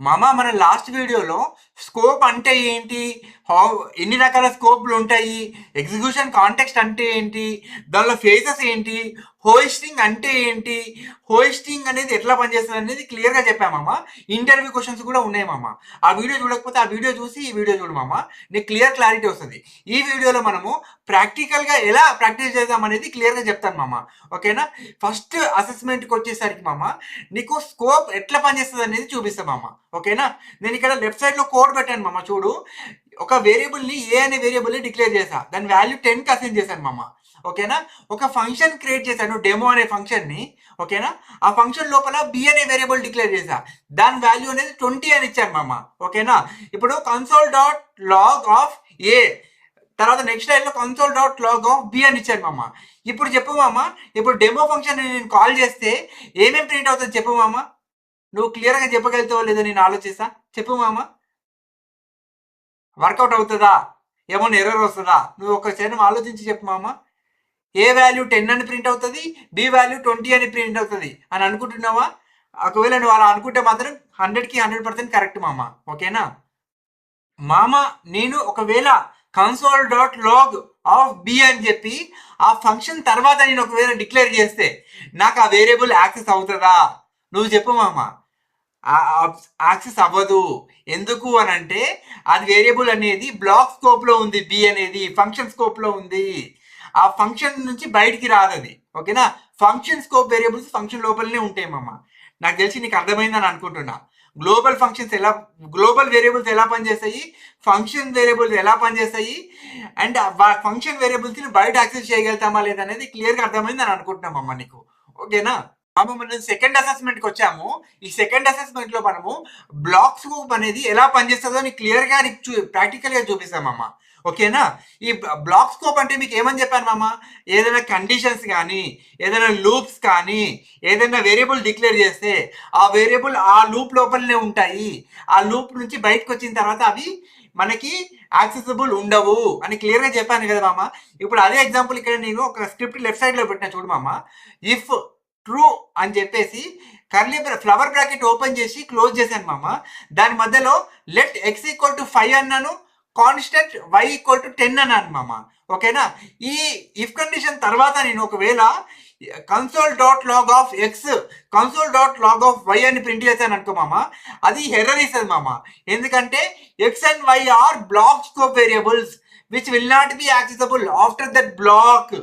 మన లాస్ట్ వీడియోలో స్కోప్ అంటే ఏంటి, హౌ ఎన్ని రకాల స్కోప్లు ఉంటాయి, ఎగ్జిక్యూషన్ కాంటెక్స్ట్ అంటే ఏంటి, దానిలో ఫేజెస్ ఏంటి, హోయిస్టింగ్ అంటే ఏంటి, హోయిస్టింగ్ అనేది ఎట్లా పనిచేస్తుంది అనేది క్లియర్గా చెప్పామమ్మ. ఇంటర్వ్యూ క్వశ్చన్స్ కూడా ఉన్నాయి మామ. ఆ వీడియో చూడకపోతే ఆ వీడియో చూసి ఈ వీడియో చూడు మామ, నీకు క్లారిటీ వస్తుంది. ఈ వీడియోలో మనము ప్రాక్టికల్గా ఎలా ప్రాక్టీస్ చేద్దాం అనేది క్లియర్గా చెప్తాను మామ. ఓకేనా? ఫస్ట్ అసెస్మెంట్కి వచ్చేసరికి మామ, నీకు స్కోప్ ఎట్లా పనిచేస్తుంది అనేది చూపిస్తాం మామ. ఓకేనా? నేను ఇక్కడ లెఫ్ట్ సైడ్ లో కోడ్ పెట్టాను మామ. చూడు, ఒక వేరియబుల్ ని ఏ అనే వేరియబుల్ ని డిక్లేర్ చేశా, దాని వాల్యూ 10 కి అసైన్ చేశాను మామ. ఓకేనా? ఒక ఫంక్షన్ క్రియేట్ చేశాను, డెమో అనే ఫంక్షన్ ని. ఓకేనా? ఆ ఫంక్షన్ లోపల బి అనే వేరియబుల్ డిక్లేర్ చేశా, దాని వాల్యూ అనేది 20 అని ఇచ్చాను మామ. ఓకేనా? ఇప్పుడు console dot log of A, తర్వాత నెక్స్ట్ లైన్ లో console dot log of B అని ఇచ్చాను మామ. ఇప్పుడు చెప్పు మామ, ఇప్పుడు డెమో ఫంక్షన్ నేను కాల్ చేస్తే ఏమేమి ప్రింట్ అవుతుంది చెప్పు మామ. నువ్వు క్లియర్గా చెప్పగలుగుతావో లేదో నేను ఆలోచిస్తా. చెప్పు మామ, వర్కౌట్ అవుతుందా, ఏమన్నా ఎర్రర్ వస్తుందా? నువ్వు ఒక క్షణం ఆలోచించి చెప్పు మామ. ఏ వాల్యూ 10 అని ప్రింట్ అవుతుంది, బి వాల్యూ 20 అని ప్రింట్ అవుతుంది అని అనుకుంటున్నావా? ఒకవేళ నువ్వు అలా అనుకుంటే మాత్రం 100కి 100% కరెక్ట్ మామ. ఓకేనా మామ? నేను ఒకవేళ console dot log of B అని చెప్పి ఆ ఫంక్షన్ తర్వాత నేను ఒకవేళ డిక్లేర్ చేస్తే నాకు ఆ వేరియబుల్ యాక్సెస్ అవుతుందా? నువ్వు చెప్పు మామ. యాక్సెస్ అవ్వదు. ఎందుకు అని అంటే అది వేరియబుల్ అనేది బ్లాక్ స్కోప్ లో ఉంది, బి అనేది ఫంక్షన్ స్కోప్ లో ఉంది. ఆ ఫంక్షన్ నుంచి బయటికి రాదు అది. ఓకేనా? ఫంక్షన్ స్కోప్ వేరియబుల్స్ ఫంక్షన్ లోపలనే ఉంటాయి మామ. నాకు తెలిసి నీకు అర్థమైందని అనుకుంటున్నా. గ్లోబల్ ఫంక్షన్స్ ఎలా, గ్లోబల్ వేరియబుల్స్ ఎలా పనిచేస్తాయి, ఫంక్షన్ వేరియబుల్స్ ఎలా పనిచేస్తాయి, అండ్ ఫంక్షన్ వేరియబుల్స్ ని బయట యాక్సెస్ చేయగలుగుతామా లేదా అనేది క్లియర్ గా అర్థమైందని అనుకుంటున్నామమ్మా నీకు. ఓకేనా? మనం సెకండ్ అసెస్మెంట్ కి వచ్చాము. ఈ సెకండ్ అసెస్మెంట్ లో మనము బ్లాక్ స్కోప్ అనేది ఎలా పనిచేస్తుందో నీకు క్లియర్ గా ప్రాక్టికల్ గా చూపిస్తామమ్మా. ఓకేనా? ఈ బ్లాక్ స్కోప్ అంటే మీకు ఏమని చెప్పాను మామ, ఏదైనా కండిషన్స్ కానీ, ఏదైనా లూప్స్ కానీ, ఏదైనా వేరియబుల్ డిక్లేర్ చేస్తే ఆ వేరియబుల్ ఆ లూప్ లోపలనే ఉంటాయి. ఆ లూప్ నుంచి బయటకు వచ్చిన తర్వాత అవి మనకి యాక్సెసిబుల్ ఉండవు అని క్లియర్ గా చెప్పాను కదా మామ. ఇప్పుడు అదే ఎగ్జాంపుల్ ఇక్కడ నేను ఒక స్క్రిప్ట్ లెఫ్ట్ సైడ్ లో పెట్టిన చూడు మామ. ఇఫ్ ట్రూ అని చెప్పేసి కర్లీ ఫ్లవర్ బ్రాకెట్ ఓపెన్ చేసి క్లోజ్ చేశాను మామ. దాని మధ్యలో లెట్ ఎక్స్ ఈక్వల్ టు 5 అన్నాను, కాన్స్టెంట్ వై ఈక్వల్ టు 10 అన్నాను మామ. ఓకేనా? ఈ ఇఫ్ కండిషన్ తర్వాత నేను ఒకవేళ console dot log of X, console dot log of Y అని ప్రింట్ చేశాను అనుకో మామ, అది ఎర్రర్ ఇస్తుంది మామ. ఎందుకంటే X and Y are block scope variables which will not be accessible after that block.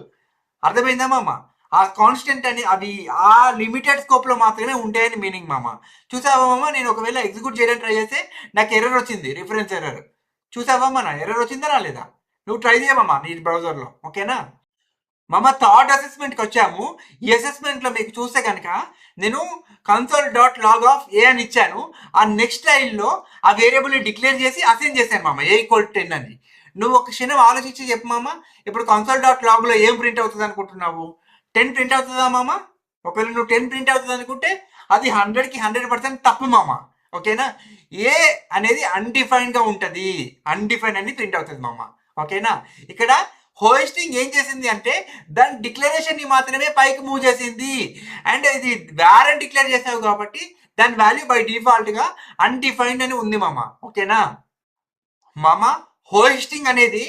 అర్థమైందా మామ? ఆ కాన్స్టెంట్ అని అవి ఆ లిమిటెడ్ స్కోప్ లో మాత్రమే ఉంటాయని మీనింగ్ మామ. చూసావా మామ, నేను ఒకవేళ ఎగ్జిక్యూట్ చేయడానికి ట్రై చేస్తే నాకు ఎర్రర్ వచ్చింది, రిఫరెన్స్ ఎర్రర్. చూసావా మన ఎర్రర్ వచ్చిందా రాలేదా? నువ్వు ట్రై చేయమమ్మా నీ బ్రౌజర్ లో. ఓకేనా మామ? థర్డ్ అసెస్మెంట్కి వచ్చాము. ఈ అసెస్మెంట్ లో మీకు చూస్తే కనుక నేను కన్సోల్ డాట్ లాగ్ ఆఫ్ ఏ అని ఇచ్చాను. ఆ నెక్స్ట్ లైన్ లో ఆ వేరియబుల్ ని డిక్లేర్ చేసి అసైన్ చేశాను మామ, ఏ ఈక్వల్ 10 అని. నువ్వు ఒక క్షణం ఆలోచించి చెప్పు మామ, ఇప్పుడు కన్సోల్ డాట్ లాగ్ లో ఏం ప్రింట్ అవుతుంది అనుకుంటున్నావు? 10 ప్రింట్ అవుతుందా మామ? ఒకవేళ నువ్వు 10 ప్రింట్ అవుతుంది అనుకుంటే అది 100కి 100% తప్పు మామ. ఓకేనా? ఏ అనేది అన్డిఫైన్డ్ గా ఉంటుంది, అన్డిఫైన్ అని ప్రింట్ అవుతుంది మామ. ఓకేనా? ఇక్కడ హోయిస్టింగ్ ఏం చేసింది అంటే దాని డిక్లరేషన్ ని మాత్రమే పైకి మూవ్ చేసింది. అండ్ ఇది వేరెంట్ డిక్లేర్ చేసావు కాబట్టి దాని వాల్యూ బై డిఫాల్ట్ గా అన్డిఫైన్డ్ అని ఉంది మామ. ఓకేనా మామ? హోయిస్టింగ్ అనేది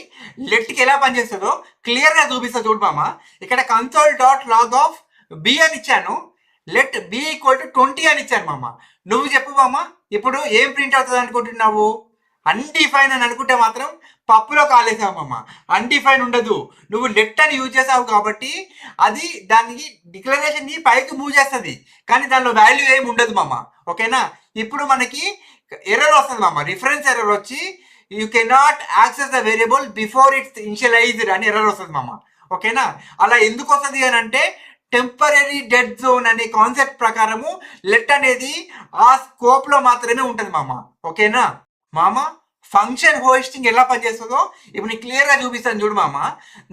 లెట్ కి ఎలా పనిచేస్తుందో క్లియర్ గా చూపిస్తా చూడు మామ. ఇక్కడ console dot log of B అని ఇచ్చాను, లెట్ బి ఈక్వల్ టు 20 అని ఇచ్చాను మామ. నువ్వు చెప్పు మామ, ఇప్పుడు ఏం ప్రింట్ అవుతుంది అనుకుంటున్నావు? అన్డిఫైన్ అని అనుకుంటే మాత్రం పప్పులో కాలేసావు మామ. అన్డిఫైన్ ఉండదు, నువ్వు లెట్ అని యూజ్ చేసావు కాబట్టి అది దానికి డిక్లరేషన్ ని పైకి మూవ్ చేస్తుంది, కానీ దానిలో వాల్యూ ఏమి ఉండదు మామ. ఓకేనా? ఇప్పుడు మనకి ఎర్రర్ వస్తుంది మామ, రిఫరెన్స్ ఎర్రర్ వచ్చి you cannot access the variable before it's initialised అని ఎర్రర్ వస్తుంది మామ. ఓకేనా? అలా ఎందుకు వస్తుంది అని అంటే టెంపరీ డెడ్ జోన్ అనే కాన్సెప్ట్ ప్రకారము లెట్ అనేది ఆ స్కోప్ లో మాత్రమే ఉంటుంది మామ. ఓకేనా మామ? ఫంక్షన్ హోస్టింగ్ ఎలా పనిచేస్తుందో ఇప్పుడు నీకు క్లియర్ గా చూపిస్తాను చూడు మామ.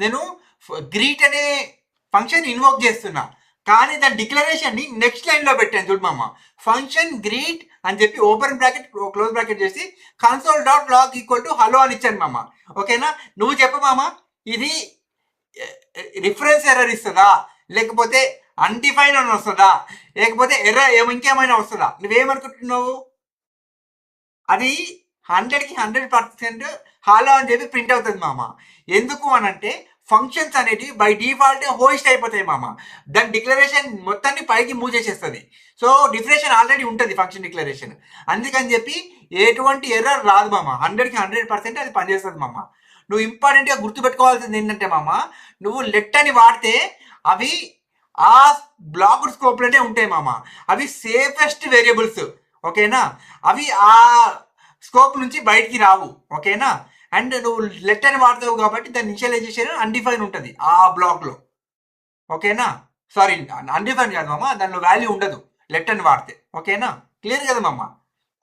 నేను గ్రీట్ అనే ఫంక్షన్ ఇన్వోక్ చేస్తున్నా, కానీ దాని డిక్లరేషన్ ని నెక్స్ట్ లైన్ లో పెట్టాను చూడు మామ. ఫంక్షన్ గ్రీట్ అని చెప్పి ఓపెన్ బ్రాకెట్ క్లోజ్ బ్రాకెట్ చేసి console dot log equal to hello అని ఇచ్చాను మామ. ఓకేనా? నువ్వు చెప్పు మామ, ఇది రిఫరెన్స్ ఎర్రర్ ఇస్తుందా, లేకపోతే అన్డిఫైన్ అని వస్తుందా, లేకపోతే ఎర్రర్ ఇంకేమైనా వస్తుందా? నువ్వేమనుకుంటున్నావు? అది 100కి 100% హాలో అని చెప్పి ప్రింట్ అవుతుంది మామ. ఎందుకు అనంటే ఫంక్షన్స్ అనేటివి బై డిఫాల్ట్ హోస్ట్ అయిపోతాయి మామ. దాని డిక్లరేషన్ మొత్తాన్ని పైకి మూవ్ చేసేస్తుంది. సో డిఫరెషన్ ఆల్రెడీ ఉంటుంది ఫంక్షన్ డిక్లరేషన్. అందుకని చెప్పి ఎటువంటి ఎర్రర్ రాదు మామ. 100కి 100% అది పనిచేస్తుంది మామ. నువ్వు ఇంపార్టెంట్గా గుర్తుపెట్టుకోవాల్సింది ఏంటంటే మామ, నువ్వు లెట్ అని వాడితే అవి ఆ బ్లాక్డ్ స్కోప్లోనే ఉంటాయి మామ. అవి సేఫెస్ట్ వేరియబుల్స్. ఓకేనా? అవి ఆ స్కోప్ నుంచి బయటికి రావు. ఓకేనా? అండ్ నువ్వు లెట్ అని వాడతావు కాబట్టి దాని ఇనిషియలైజేషన్ అన్డిఫైన్ ఉంటుంది ఆ బ్లాక్లో. ఓకేనా? సారీ, అన్డిఫైన్ కాదు మామ, దానిలో వాల్యూ ఉండదు లెట్ అని వాడితే. ఓకేనా? క్లియర్ కదా మామ?